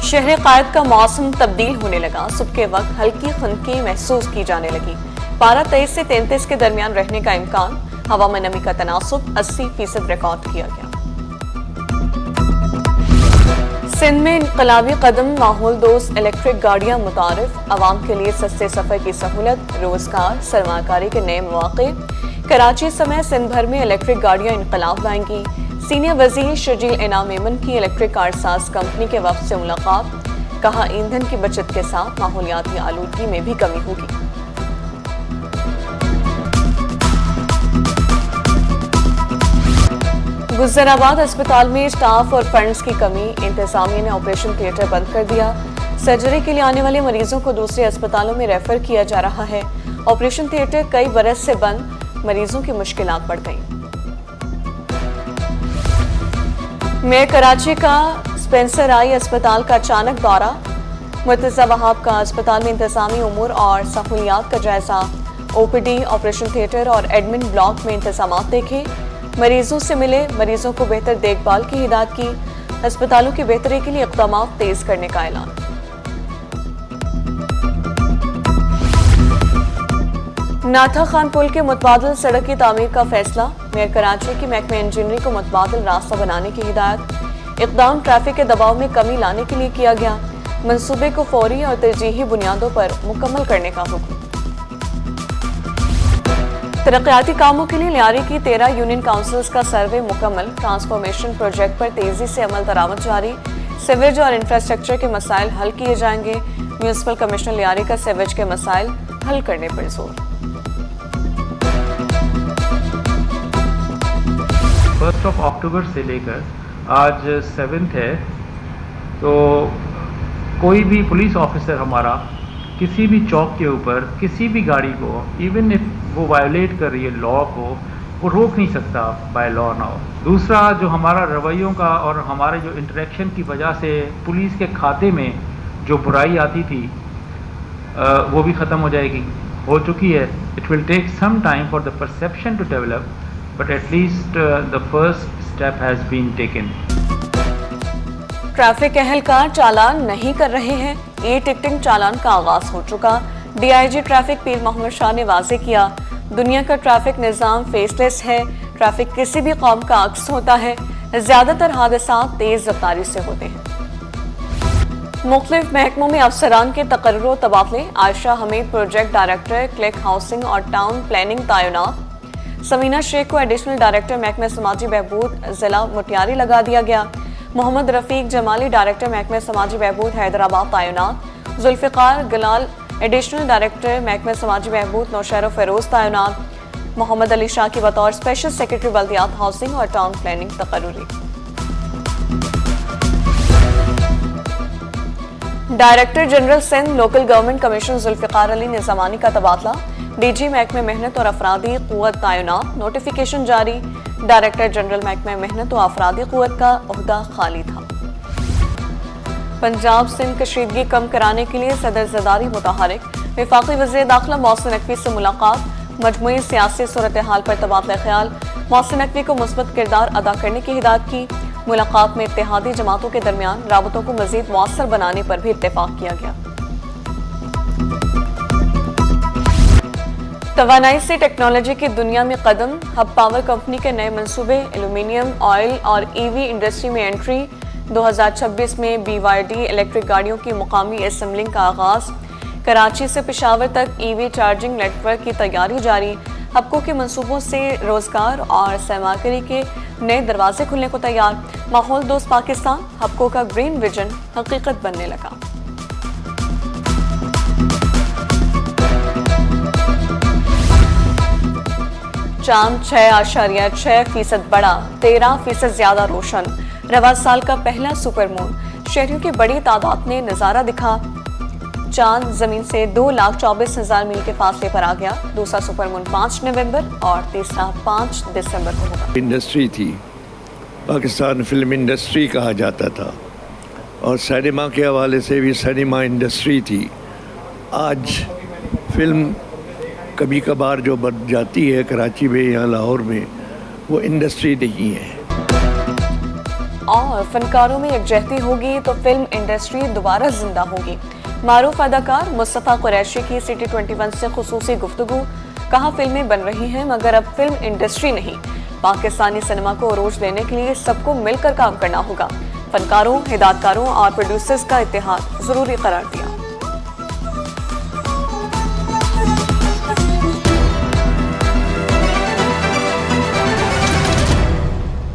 شہر قائد کا موسم تبدیل ہونے لگا، صبح کے وقت ہلکی خنکی محسوس کی جانے لگی، پارہ 23 سے 33 کے درمیان رہنے کا امکان، ہوا میں نمی کا تناسب 80% ریکارڈ کیا گیا۔ سندھ میں انقلابی قدم، ماحول دوست الیکٹرک گاڑیاں متعارف، عوام کے لیے سستے سفر کی سہولت، روزگار، سرمایہ کاری کے نئے مواقع۔ کراچی سمیت سندھ بھر میں الیکٹرک گاڑیاں انقلاب لائیں گی، سینئر وزیر شرجیل انعام ایمن کی الیکٹرک کار ساز کمپنی کے وفد سے ملاقات، کہا ایندھن کی بچت کے ساتھ ماحولیاتی آلودگی میں بھی کمی ہوگی۔ گزر آباد اسپتال میں اسٹاف اور فنڈز کی کمی، انتظامیہ نے آپریشن تھیٹر بند کر دیا، سرجری کے لیے آنے والے مریضوں کو دوسرے اسپتالوں میں ریفر کیا جا رہا ہے، آپریشن تھیٹر کئی برس سے بند، مریضوں کی مشکلات بڑھ گئیں۔ میئر کراچی کا سپنسر آئی اسپتال کا اچانک دورہ، مرتضی وہاب کا اسپتال میں انتظامی امور اور سہولیات کا جائزہ، او پی ڈی، آپریشن تھیٹر اور ایڈمن بلاک میں انتظامات دیکھے، مریضوں سے ملے، مریضوں کو بہتر دیکھ بھال کی ہدایت کی، اسپتالوں کی بہتری کے لیے اقدامات تیز کرنے کا اعلان۔ ناتھا خان پل کے متبادل سڑک کی تعمیر کا فیصلہ، میئر کراچی کی محکمہ انجینئرنگ کو متبادل راستہ بنانے کی ہدایت، اقدام ٹریفک کے دباؤ میں کمی لانے کے لیے کیا گیا، منصوبے کو فوری اور ترجیحی بنیادوں پر مکمل کرنے کا حکم۔ ترقیاتی کاموں کے لیے لیاری کی 13 یونین کاؤنسلز کا سروے مکمل، ٹرانسفارمیشن پروجیکٹ پر تیزی سے عمل درآمد جاری، سیویج اور انفراسٹرکچر کے مسائل حل کیے جائیں گے، میونسپل کمشنر لیاری کا سیویج کے مسائل حل کرنے پر زور۔ 1 اکتوبر سے لے کر آج 7 ہے، تو کوئی بھی پولیس آفیسر ہمارا کسی بھی چوک کے اوپر کسی بھی گاڑی کو، ایون اف وہ وائلیٹ کر رہی ہے لا کو، وہ روک نہیں سکتا بائی لا نہ ہو۔ دوسرا جو ہمارا رویوں کا اور ہمارے جو انٹریکشن کی وجہ سے پولیس کے کھاتے میں جو برائی آتی تھی وہ بھی ختم ہو جائے گی، ہو چکی ہے۔ It will take some time for the perception to develop, but at least the first step has been taken۔ Traffic اہلکار چالان نہیں کر رہے ہیں، ای ٹکٹنگ چالان کا آغاز ہو چکا، ڈی آئی جی ٹریفک پیر محمد شاہ نے واضح کیا، دنیا کا ٹریفک نظام فیس لیس ہے، ٹریفک کسی بھی قوم کا عکس ہوتا ہے، زیادہ تر حادثات تیز رفتاری سے ہوتے ہیں۔ مختلف محکموں میں افسران کے تقرر و تبادلے، عائشہ حمید پروجیکٹ ڈائریکٹر کلک ہاؤسنگ اور ٹاؤن پلاننگ تعینات، سمینہ شیخ کو ایڈیشنل ڈائریکٹر محکمہ سماجی بہبود ضلع موٹیاری لگا دیا گیا، محمد رفیق جمالی ڈائریکٹر محکمہ سماجی بہبود حیدرآباد تعینات، ذوالفقار گلال ایڈیشنل ڈائریکٹر محکمہ سماجی بہبود نوشہر و فیروز تعینات، محمد علی شاہ کی بطور اسپیشل سیکرٹری بلدیات ہاؤسنگ اور ٹاؤن پلاننگ تقرری۔ Director general Sindh local government commission Zulfiqar Ali Nizamani کا تبادلہ، ڈی جی محکمہ محنت اور افرادی قوت تعینات، نوٹیفیکیشن جاری، ڈائریکٹر جنرل محکمہ محنت و افرادی قوت کا عہدہ خالی تھا۔ پنجاب سندھ کشیدگی کم کرانے کے لیے صدر زرداری متحرک، وفاقی وزیر داخلہ محسن نقوی سے ملاقات، مجموعی سیاسی صورتحال پر تبادلہ خیال، محسن نقوی کو مثبت کردار ادا کرنے کی ہدایت کی، ملاقات میں اتحادی جماعتوں کے درمیان رابطوں کو مزید مؤثر بنانے پر بھی اتفاق کیا گیا۔ توانائی سے ٹیکنالوجی کی دنیا میں قدم، ہب پاور کمپنی کے نئے منصوبے، ایلومینیم، آئل اور ای وی انڈسٹری میں انٹری، 2026 میں بی وائی ڈی الیکٹرک گاڑیوں کی مقامی اسمبلنگ کا آغاز، کراچی سے پشاور تک ای وی چارجنگ نیٹ ورک کی تیاری جاری، ہبکو کے منصوبوں سے روزگار اور سرمایہ کاری کے نئے دروازے کھلنے کو تیار، ماحول دوست پاکستان، ہبکو کا گرین ویژن حقیقت بننے لگا۔ چاند 6.6% بڑا، 13% زیادہ روشن، رواں سال کا پہلا سپر مون، شہریوں کی بڑی تعداد نے نظارہ دکھا، چاند زمین سے 2,24,000 میل کے فاصلے پر آ گیا، دوسرا سپر مون 5 نومبر اور تیسرا 5 دسمبر کو ہوگا۔ انڈسٹری تھی، پاکستان فلم انڈسٹری کہا جاتا تھا، اور سینما کے حوالے سے بھی سینما انڈسٹری تھی۔ آج فلم کبھی کبھار جو بن جاتی ہے کراچی میں یا لاہور میں، وہ انڈسٹری نہیں ہے۔ اور فنکاروں میں یکجہتی ہوگی تو فلم انڈسٹری دوبارہ زندہ ہوگی۔ معروف اداکار مصطفیٰ قریشی کی سٹی 21 سے خصوصی گفتگو، کہا فلمیں بن رہی ہیں مگر اب فلم انڈسٹری نہیں، پاکستانی سینما کو عروج دینے کے لیے سب کو مل کر کام کرنا ہوگا۔ فنکاروں، ہدایتکاروں اور پروڈیوسرز کا اتحاد ضروری قرار دیا۔